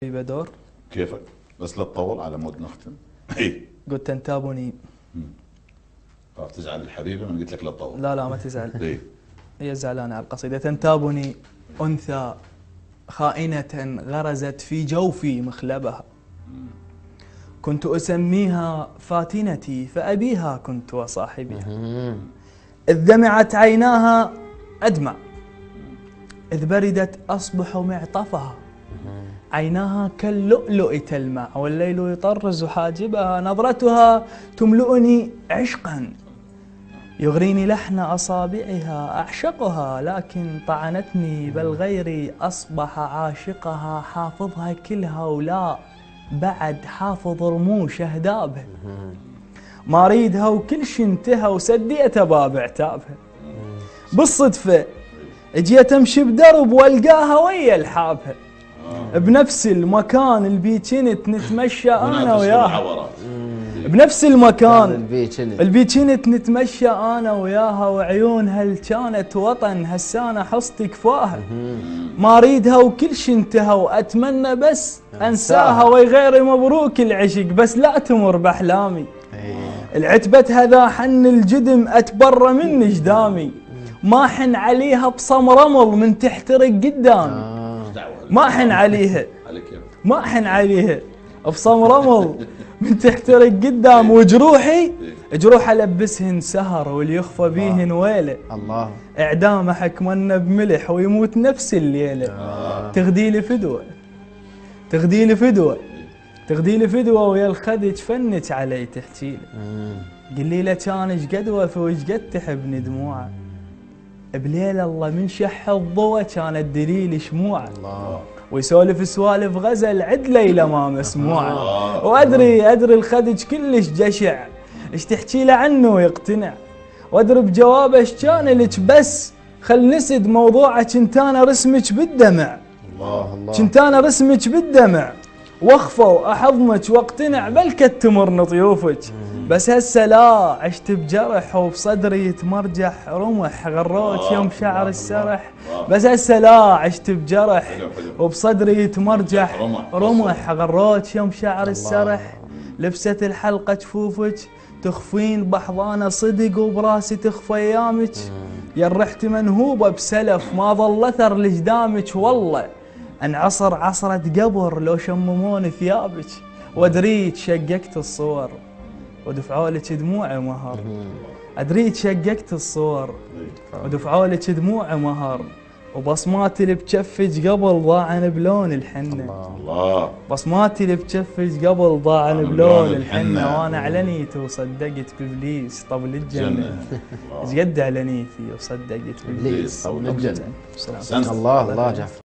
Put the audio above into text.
بدور. كيفك؟ بس لا تطول على مود نختم. اي قلت انتابني. تزعل الحبيبه من قلت لك لا تطول. لا ما تزعل. اي هي زعلانه على القصيده. تنتابني انثى خائنه غرزت في جوفي مخلبها، كنت اسميها فاتنتي فابيها كنت وصاحبها، اذ دمعت عيناها ادمع، اذ بردت اصبح معطفها، عيناها كاللؤلؤ تلمع والليل يطرز حاجبها، نظرتها تملؤني عشقا يغريني لحن أصابعها، أعشقها لكن طعنتني بل غيري أصبح عاشقها، حافظها كلها ولا بعد حافظ رموش أهدابها، ما أريدها وكل شي انتهى وسديت باب عتابها، بالصدفة اجيت امشي بدرب والقاها ويا لحابها، بنفس المكان اللي كنت نتمشى انا وياها، بنفس المكان اللي كنت نتمشى انا وياها، وعيونها اللي كانت وطن هسانه حصتي كفاها، ما اريدها وكل شي انتهى واتمنى بس انساها، وغيري مبروك العشق بس لا تمر باحلامي، العتبة هذا حن الجدم اتبرى من جدامي، ما حن عليها بصم رمل من تحترق قدامي، ما حن عليها ما حن عليها بصم رمل من تحترق قدام، وجروحي جروح البسهن سهر واللي يخفى بيهن ويله، الله اعدامه حكمنا بملح ويموت نفس الليله، تغدي لي فدوه تغدي لي فدوه تغدي لي فدوه ويا الخدج فنج علي تحكي له، قلي له كان ايش قد وفى وايش قد تحبني دموعه، بليل الله من شح الضوء كانت دليل شموعه، ويسولف سوالف غزل عد ليلة ما مسموعه، وادري الخدج كلش جشع ايش تحكي له عنه ويقتنع، وادري بجوابه ايش كان لك بس خل نسد موضوعه، كنت انا رسمك بالدمع، كنت انا رسمك بالدمع واخفى واحضمك واقتنع بل كتمرن طيوفك، بس هسه لا عشت بجرح وبصدري يتمرجح رمح، غروت يوم شعر السرح، بس هسه لا عشت بجرح وبصدري يتمرجح رمح، غروت يوم شعر السرح، لبست الحلقة جفوفك تخفين بحضانه صدق وبراسي تخفى ايامك، يا رحت منهوبه بسلف ما ظل اثر لجدامك، والله انعصر عصرة قبر لو شممون ثيابك، وادريك شققت الصور ودفعوا لك دموع مهر، ادريك شققت الصور ودفعوا لك دموع مهر، وبصماتي اللي بجفج قبل ضاعن بلون الحنه، الله بصماتي اللي بجفج قبل ضاعن بلون الحنه، وانا اعلنيت وصدقت بابليس طبل الجنه، ايش قد اعلنيتي وصدقت بابليس طبل الجنه. الله جعفر.